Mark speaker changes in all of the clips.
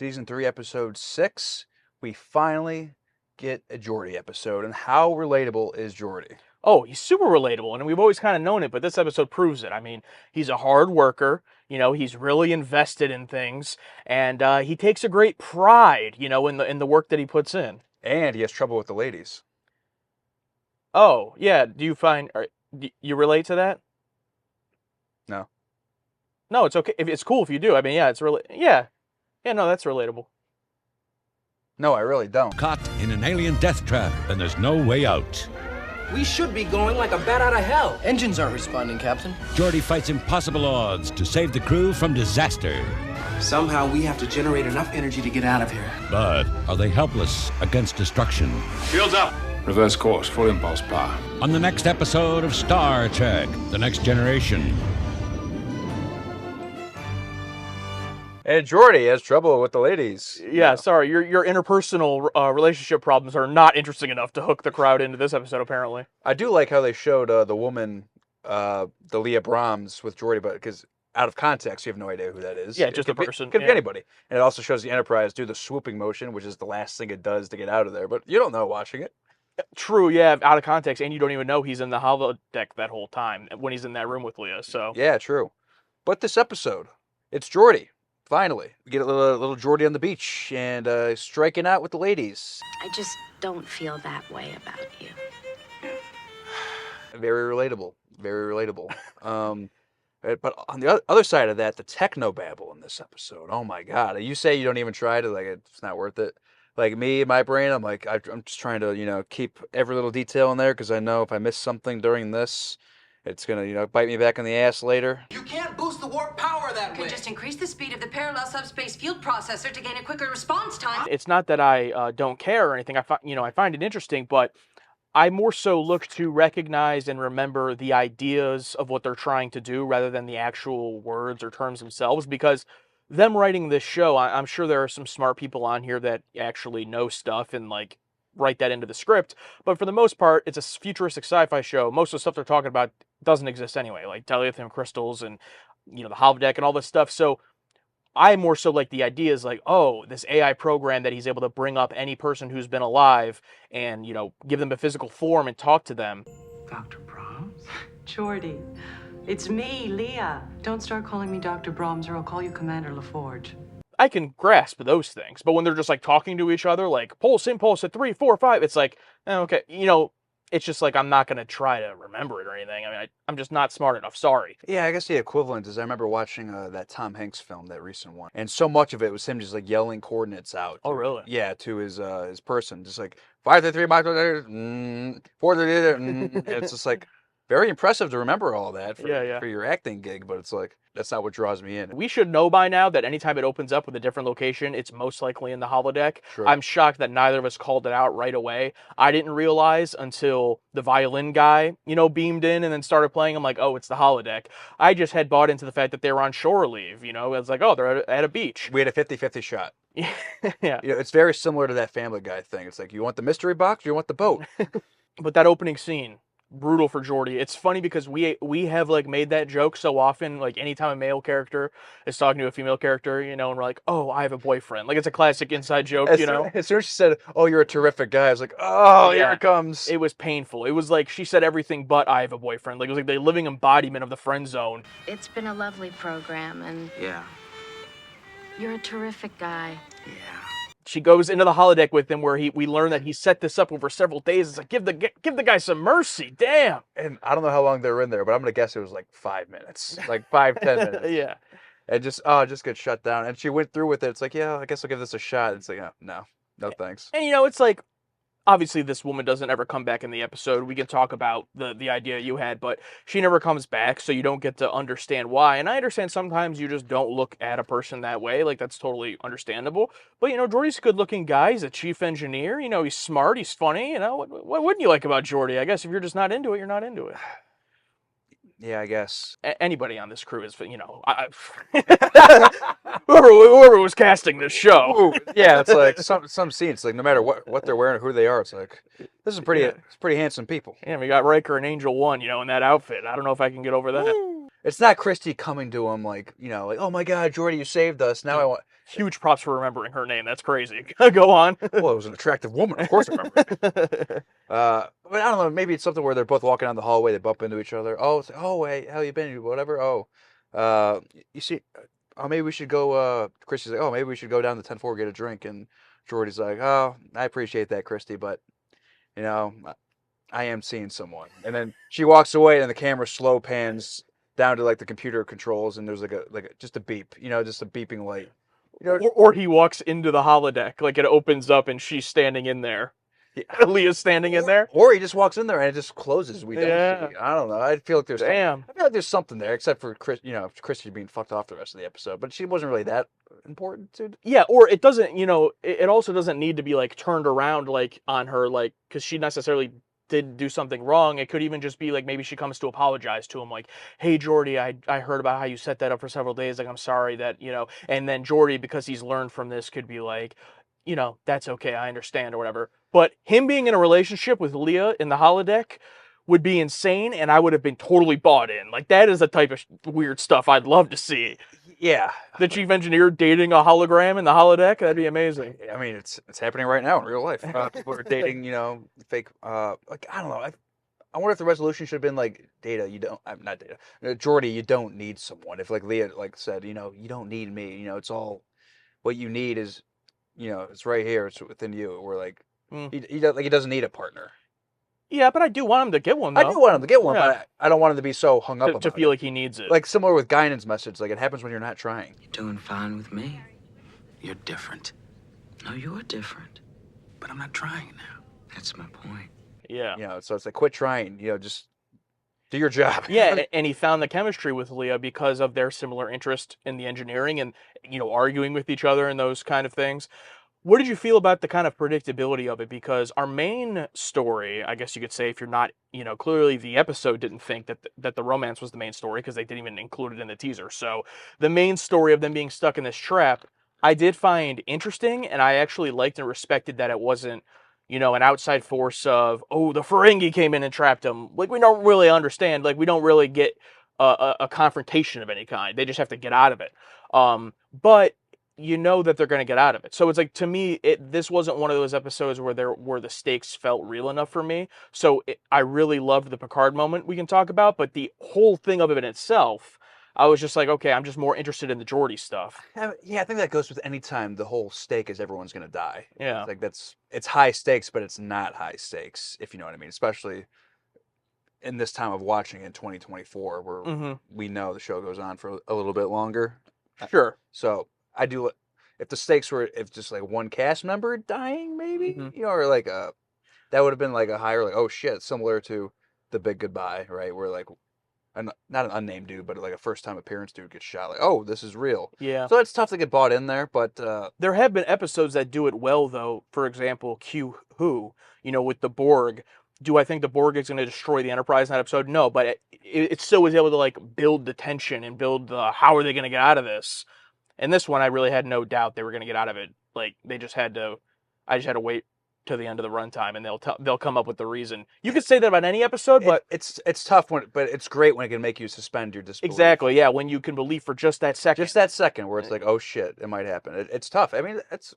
Speaker 1: Season 3, Episode 6, we finally get a Geordi episode. And how relatable is Geordi?
Speaker 2: Oh, he's super relatable, and we've always kind of known it, but this episode proves it. I mean, he's a hard worker, he's really invested in things, and he takes a great pride, in the work that he puts in.
Speaker 1: And he has trouble with the ladies.
Speaker 2: Oh, yeah, do you relate to that?
Speaker 1: No.
Speaker 2: No, it's okay. It's cool if you do. I mean, yeah, it's really, yeah. Yeah, no, that's relatable.
Speaker 1: No, I really don't.
Speaker 3: Caught in an alien death trap, and there's no way out.
Speaker 4: We should be going like a bat out of hell.
Speaker 5: Engines aren't responding, Captain.
Speaker 3: Geordi fights impossible odds to save the crew from disaster.
Speaker 4: Somehow we have to generate enough energy to get out of here.
Speaker 3: But are they helpless against destruction?
Speaker 6: Shields up. Reverse course, full impulse power.
Speaker 3: On the next episode of Star Trek: The Next Generation.
Speaker 1: And Geordi has trouble with the ladies.
Speaker 2: Yeah, sorry, your interpersonal relationship problems are not interesting enough to hook the crowd into this episode, apparently.
Speaker 1: I do like how they showed the woman, the Leah Brahms with Geordi, but because out of context, you have no idea who that is.
Speaker 2: Yeah, just
Speaker 1: a
Speaker 2: a person.
Speaker 1: Could be anybody. And it also shows the Enterprise do the swooping motion, which is the last thing it does to get out of there. But you don't know watching it.
Speaker 2: True, yeah, out of context, and you don't even know he's in the holodeck that whole time when he's in that room with Leah, so.
Speaker 1: Yeah, true. But this episode, it's Geordi. Finally, we get a little Geordi on the beach and striking out with the ladies.
Speaker 7: I just don't feel that way about you.
Speaker 1: Very relatable. Very relatable. But on the other side of that, the technobabble in this episode. Oh my God! You say you don't even try to, like, it's not worth it. Like me, in my brain, I'm like, I'm just trying to, keep every little detail in there because I know if I miss something during this, it's gonna, bite me back in the ass later.
Speaker 4: You can't boost the warp power that
Speaker 7: Could
Speaker 4: way.
Speaker 7: just increase the speed of the parallel subspace field processor to gain a quicker response time.
Speaker 2: It's not that I don't care or anything. I find it interesting, but I more so look to recognize and remember the ideas of what they're trying to do rather than the actual words or terms themselves, because them writing this show, I'm sure there are some smart people on here that actually know stuff and, like, write that into the script, but for the most part, it's a futuristic sci-fi show. Most of the stuff they're talking about doesn't exist anyway, like dilithium crystals and, the holodeck and all this stuff, so I more so like the idea is like, oh, this AI program that he's able to bring up any person who's been alive and, give them a physical form and talk to them.
Speaker 8: Dr. Brahms? Geordi, it's me, Leah. Don't start calling me Dr. Brahms or I'll call you Commander LaForge.
Speaker 2: I can grasp those things, but when they're just like talking to each other, like pulse impulse at 3, 4, 5, it's like, okay, it's just like I'm not gonna try to remember it or anything. I mean, I'm just not smart enough. Sorry.
Speaker 1: Yeah, I guess the equivalent is I remember watching that Tom Hanks film, that recent one, and so much of it was him just like yelling coordinates out.
Speaker 2: Oh, really?
Speaker 1: Yeah, to his person, just like 533, 433. It's just like very impressive to remember all that for your acting gig, but it's like that's not what draws me in.
Speaker 2: We should know by now that anytime it opens up with a different location, it's most likely in the holodeck.
Speaker 1: Sure.
Speaker 2: I'm shocked that neither of us called it out right away. I didn't realize until the violin guy, beamed in and then started playing. I'm like, oh, it's the holodeck. I just had bought into the fact that they were on shore leave. It was like, oh, they're at a beach.
Speaker 1: We had a 50-50 shot.
Speaker 2: Yeah.
Speaker 1: It's very similar to that Family Guy thing. It's like, you want the mystery box or you want the boat?
Speaker 2: But that opening scene, brutal for Geordi. It's funny because we have like made that joke so often, like anytime a male character is talking to a female character, and we're like, oh, I have a boyfriend. Like, it's a classic inside joke,
Speaker 1: As soon as she said, oh, you're a terrific guy, I was like, oh, here it comes.
Speaker 2: It was painful. It was like she said everything but I have a boyfriend. Like, it was like the living embodiment of the friend zone.
Speaker 7: It's been a lovely program, and
Speaker 4: Yeah.
Speaker 7: you're a terrific guy.
Speaker 4: Yeah.
Speaker 2: She goes into the holodeck with him where we learn that he set this up over several days. It's like, give the guy some mercy. Damn.
Speaker 1: And I don't know how long they were in there, but I'm going to guess it was like 5 minutes. Like 5-10 minutes.
Speaker 2: Yeah.
Speaker 1: And just get shut down. And she went through with it. It's like, yeah, I guess I'll give this a shot. It's like, no thanks.
Speaker 2: And, it's like, obviously this woman doesn't ever come back in the episode. We can talk about the idea you had, but she never comes back, so you don't get to understand why. And I understand sometimes you just don't look at a person that way. Like, that's totally understandable. But, Geordi's a good-looking guy. He's a chief engineer. He's smart. He's funny. What wouldn't you like about Geordi? I guess if you're just not into it, you're not into it.
Speaker 1: Yeah, I guess.
Speaker 2: Anybody on this crew is, whoever was casting this show.
Speaker 1: Ooh, yeah, it's like some scenes. It's like no matter what they're wearing or who they are, it's like this is pretty handsome people.
Speaker 2: Yeah, we got Riker and Angel 1, in that outfit. I don't know if I can get over that.
Speaker 1: It's not Christy coming to him like, like, oh my God, Geordi, you saved us. Now
Speaker 2: Huge props for remembering her name. That's crazy. Go on.
Speaker 1: Well, it was an attractive woman. Of course I remember it. But I don't know. Maybe it's something where they're both walking down the hallway. They bump into each other. Oh, it's like, oh, hey, how you been? Whatever. Oh, you see, oh, maybe we should go. Christy's like, oh, maybe we should go down to 10 floor get a drink. And Geordi's like, oh, I appreciate that, Christy, but you know, I am seeing someone. And then she walks away, and the camera slow pans down to like the computer controls, and there's just a beep. Just a beeping light.
Speaker 2: Or he walks into the holodeck, like it opens up and she's standing in there.
Speaker 1: Yeah.
Speaker 2: Leah's standing in there.
Speaker 1: Or he just walks in there and it just closes. We don't
Speaker 2: Yeah.
Speaker 1: see. I don't know. I feel like there's
Speaker 2: Damn.
Speaker 1: I feel like there's something there, except for Chris. Christy being fucked off the rest of the episode, but she wasn't really that important to.
Speaker 2: Yeah, or it doesn't, it also doesn't need to be like turned around like on her, like, because she necessarily did do something wrong. It could even just be like maybe she comes to apologize to him, like, hey Geordi, I heard about how you set that up for several days, like I'm sorry that, and then Geordi, because he's learned from this, could be like, that's okay, I understand, or whatever. But him being in a relationship with Leah in the holodeck would be insane, and I would have been totally bought in. Like, that is the type of weird stuff I'd love to see.
Speaker 1: Yeah.
Speaker 2: The chief engineer dating a hologram in the holodeck, that'd be amazing.
Speaker 1: I mean, it's happening right now in real life. People are dating, fake. Like I don't know. I wonder if the resolution should have been like, Data, you don't. I'm not Data. Geordi, you don't need someone. If like Leah said, you don't need me. It's all what you need is, it's right here. It's within you. We're like, he doesn't need a partner.
Speaker 2: Yeah, but I do want him to get one, though.
Speaker 1: I do want him to get one,
Speaker 2: Yeah.
Speaker 1: but I don't want him to be so hung up about
Speaker 2: to feel
Speaker 1: it.
Speaker 2: like he needs it.
Speaker 1: Like similar with Guinan's message, like it happens when you're not trying.
Speaker 4: You're doing fine with me. You're different. No, you're different. But I'm not trying now. That's my point.
Speaker 2: Yeah.
Speaker 1: So it's like, quit trying. Just do your job.
Speaker 2: Yeah, and he found the chemistry with Leah because of their similar interest in the engineering and, arguing with each other and those kind of things. What did you feel about the kind of predictability of it? Because our main story, I guess you could say, if you're not, clearly the episode didn't think that the romance was the main story because they didn't even include it in the teaser. So the main story of them being stuck in this trap, I did find interesting, and I actually liked and respected that it wasn't, an outside force of, oh, the Ferengi came in and trapped them. Like, we don't really understand. Like, we don't really get a confrontation of any kind. They just have to get out of it. But that they're going to get out of it. So it's like, to me, this wasn't one of those episodes where the stakes felt real enough for me. So I really loved the Picard moment we can talk about, but the whole thing of it in itself, I was just like, okay, I'm just more interested in the Geordi stuff.
Speaker 1: Yeah, I think that goes with any time the whole stake is everyone's going to die.
Speaker 2: Yeah.
Speaker 1: It's like it's high stakes, but it's not high stakes, if you know what I mean. Especially in this time of watching in 2024, where we know the show goes on for a little bit longer.
Speaker 2: Sure.
Speaker 1: So I do. If the stakes were just like one cast member dying, maybe or like that would have been like a higher, like, oh shit, similar to The Big Goodbye, right? Where like not an unnamed dude, but like a first time appearance dude gets shot. Like, oh, this is real.
Speaker 2: Yeah.
Speaker 1: So it's tough to get bought in there, but
Speaker 2: there have been episodes that do it well, though. For example, Q-Who, with the Borg. Do I think the Borg is going to destroy the Enterprise in that episode? No, but it still was able to like build the tension and build the how are they going to get out of this. And this one, I really had no doubt they were going to get out of it. Like, I just had to wait to the end of the runtime, and they'll come up with the reason. You could say that about any episode, but
Speaker 1: it's tough but it's great when it can make you suspend your disbelief.
Speaker 2: Exactly, yeah, when you can believe for just that second.
Speaker 1: Just that second where it's like, oh shit, it might happen. It's tough. I mean, it's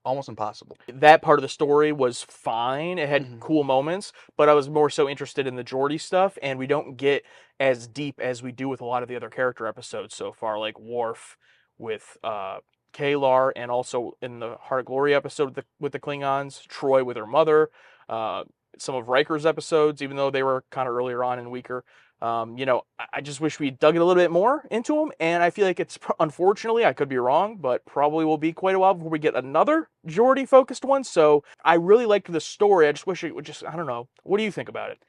Speaker 1: almost impossible.
Speaker 2: That part of the story was fine. It had cool moments, but I was more so interested in the Geordi stuff, and we don't get as deep as we do with a lot of the other character episodes so far, like Worf with Kalar, and also in the Heart of Glory episode with the Klingons, Troy with her mother, some of Riker's episodes, even though they were kind of earlier on and weaker. I just wish we dug it a little bit more into them, and I feel like it's, unfortunately, I could be wrong, but probably will be quite a while before we get another Geordi-focused one, so I really liked the story. I just wish it would I don't know. What do you think about it?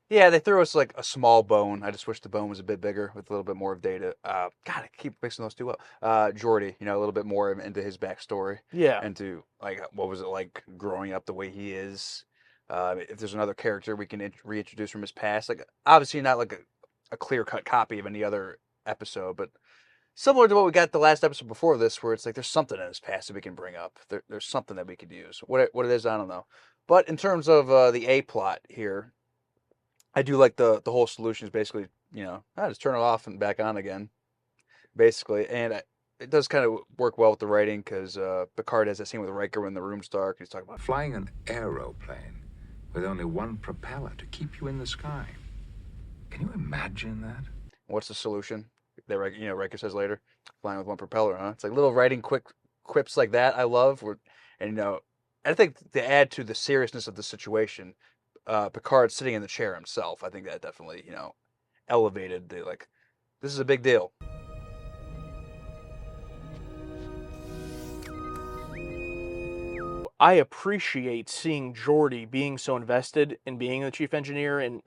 Speaker 1: Yeah, they threw us like a small bone. I just wish the bone was a bit bigger with a little bit more of Data. God, I keep mixing those two up. Geordi, a little bit more into his backstory.
Speaker 2: Yeah.
Speaker 1: And to like, what was it like growing up the way he is? If there's another character we can reintroduce from his past, like obviously not like a clear-cut copy of any other episode, but similar to what we got the last episode before this, where it's like there's something in his past that we can bring up. There's something that we could use. What it is, I don't know. But in terms of the A plot here, I do like the whole solution is basically, just turn it off and back on again, basically. And it does kind of work well with the writing because Picard has that scene with Riker when the room's dark. He's talking about
Speaker 5: Flying an aeroplane with only one propeller to keep you in the sky. Can you imagine that?
Speaker 1: what's the solution. That Riker says later, flying with one propeller, huh? It's like little writing quips like that. I love, and I think to add to the seriousness of the situation, Picard sitting in the chair himself. I think that definitely elevated the like. This is a big deal.
Speaker 2: I appreciate seeing Geordi being so invested in being the chief engineer and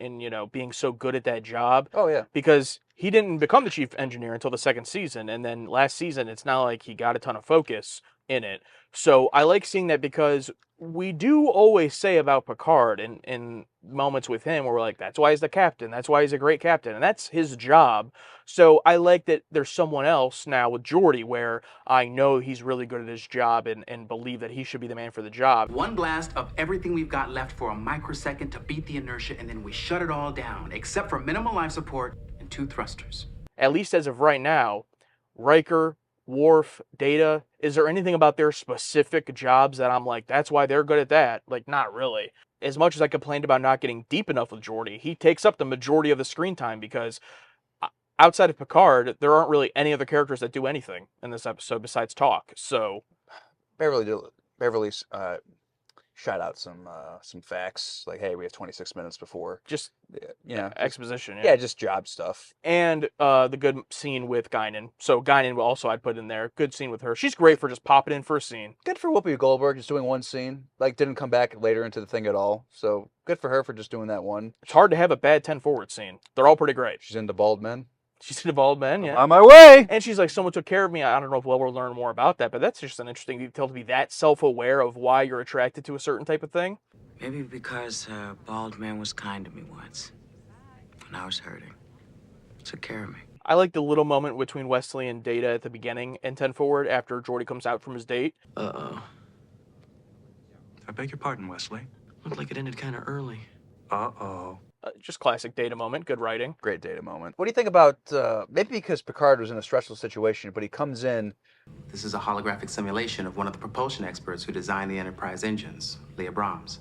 Speaker 2: being so good at that job.
Speaker 1: Oh yeah.
Speaker 2: Because he didn't become the chief engineer until the second season, and then last season it's not like he got a ton of focus in it. So I like seeing that because we do always say about Picard in moments with him where we're like, that's why he's the captain, that's why he's a great captain, and that's his job. So I like that there's someone else now with Geordi where I know he's really good at his job and believe that he should be the man for the job.
Speaker 9: One blast of everything we've got left for a microsecond to beat the inertia, and then we shut it all down, except for minimal life support and 2 thrusters.
Speaker 2: At least as of right now, Riker, Worf, Data, is there anything about their specific jobs that I'm like, that's why they're good at that? Like, not really. As much as I complained about not getting deep enough with Geordi, he takes up the majority of the screen time because outside of Picard, there aren't really any other characters that do anything in this episode besides talk. So
Speaker 1: Beverly shot out some facts like, hey, we have 26 minutes before.
Speaker 2: Just exposition.
Speaker 1: Yeah, just job stuff.
Speaker 2: And the good scene with Guinan. So Guinan also I'd put in there. Good scene with her. She's great for just popping in for a scene.
Speaker 1: Good for Whoopi Goldberg just doing one scene. Like, didn't come back later into the thing at all. So good for her for just doing that one.
Speaker 2: It's hard to have a bad 10 forward scene. They're all pretty great.
Speaker 1: She's into bald men.
Speaker 2: She's an evolved man, yeah.
Speaker 1: On my way!
Speaker 2: And she's like, someone took care of me. I don't know if we'll learn more about that, but that's just an interesting detail to be that self-aware of why you're attracted to a certain type of thing.
Speaker 4: Maybe because a bald man was kind to me once, when I was hurting. Took care of me.
Speaker 2: I like the little moment between Wesley and Data at the beginning and 10 forward after Geordi comes out from his date.
Speaker 10: Uh-oh.
Speaker 11: I beg your pardon, Wesley.
Speaker 10: Looked like it ended kind of early.
Speaker 11: Uh-oh.
Speaker 2: Just classic Data moment. Good writing.
Speaker 1: Great Data moment. What do you think about, maybe because Picard was in a stressful situation, but he comes in.
Speaker 9: This is a holographic simulation of one of the propulsion experts who designed the Enterprise engines, Leah Brahms.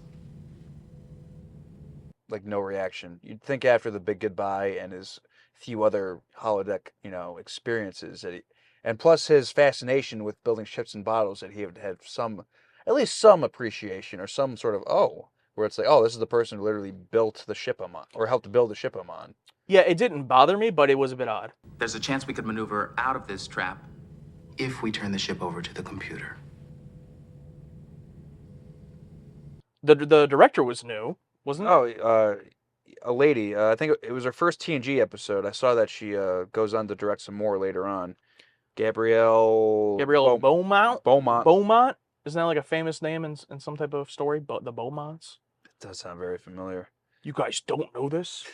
Speaker 1: Like, no reaction. You'd think after the big goodbye and his few other holodeck, experiences and plus his fascination with building ships and bottles, that he would have at least some appreciation or some sort of, where it's like, oh, this is the person who literally built the ship I'm on, or helped to build the ship I'm on.
Speaker 2: Yeah, it didn't bother me, but it was a bit odd.
Speaker 9: There's a chance we could maneuver out of this trap if we turn the ship over to the computer.
Speaker 2: The director was new, wasn't it?
Speaker 1: Oh, a lady. I think it was her first TNG episode. I saw that she goes on to direct some more later on. Gabrielle
Speaker 2: Beaumont?
Speaker 1: Beaumont.
Speaker 2: Beaumont? Isn't that like a famous name in some type of story? The Beaumonts?
Speaker 1: It does sound very familiar.
Speaker 2: You guys don't know this?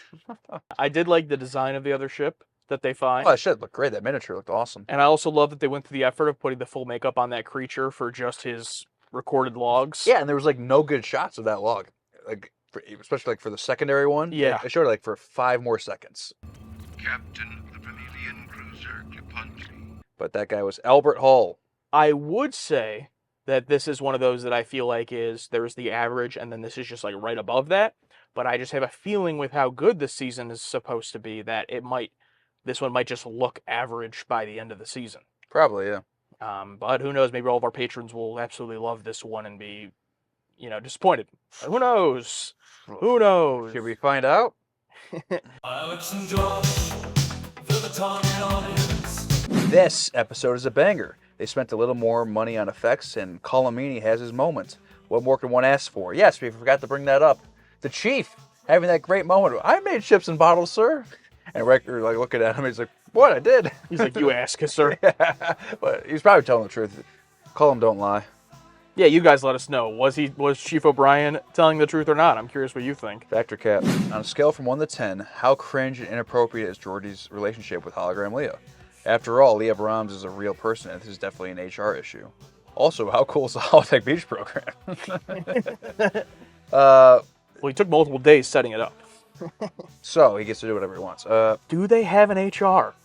Speaker 2: I did like the design of the other ship that they find.
Speaker 1: Oh, that shit looked great. That miniature looked awesome.
Speaker 2: And I also love that they went through the effort of putting the full makeup on that creature for just his recorded logs.
Speaker 1: Yeah, and there was like no good shots of that log. Like, especially like for the secondary one.
Speaker 2: Yeah.
Speaker 1: They showed it like for 5 more seconds.
Speaker 12: Captain of the Vermilion cruiser Clippuntley.
Speaker 1: But that guy was Albert Hull.
Speaker 2: I would say that this is one of those that I feel like there's the average, and then this is just like right above that. But I just have a feeling with how good this season is supposed to be that this one might just look average by the end of the season.
Speaker 1: Probably, yeah.
Speaker 2: But who knows? Maybe all of our patrons will absolutely love this one and be, disappointed. Who knows? Who knows?
Speaker 1: Should we find out?
Speaker 13: Alex and Josh, feel the tongue and audience.
Speaker 1: This episode is a banger. They spent a little more money on effects, and Colomini has his moment. What more can one ask for? Yes, we forgot to bring that up. The Chief having that great moment. I made ships and bottles, sir. And Riker, like, looking at him, he's like, what? I did.
Speaker 2: He's like, you ask, sir.
Speaker 1: Yeah. But he's probably telling the truth. Call him don't lie.
Speaker 2: Yeah, you guys let us know. Was Chief O'Brien telling the truth or not? I'm curious what you think.
Speaker 1: Factor Cap. On a scale from 1 to 10, how cringe and inappropriate is Geordi's relationship with hologram Leah? After all, Leah Brahms is a real person, and this is definitely an HR issue. Also, how cool is the Holodeck Beach program?
Speaker 2: Well, he took multiple days setting it up.
Speaker 1: So, he gets to do whatever he wants.
Speaker 2: Do they have an HR?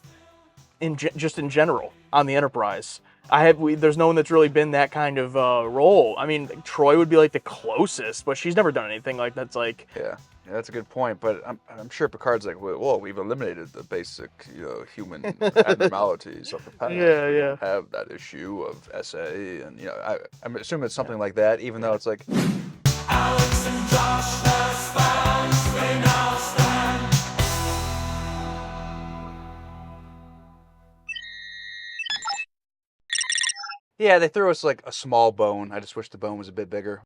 Speaker 2: Just in general? on the Enterprise. There's no one that's really been that kind of role. I mean, Troy would be like the closest, but she's never done anything like that's like.
Speaker 1: Yeah, that's a good point. But I'm sure Picard's like, well, we've eliminated the basic, human abnormalities of the past.
Speaker 2: Yeah,
Speaker 1: We
Speaker 2: yeah.
Speaker 1: don't have that issue of SA, and I'm assuming it's something like that. Even though it's like,
Speaker 13: Alex and Josh, as fans, they now stand.
Speaker 1: yeah, they threw us like a small bone. I just wish the bone was a bit bigger.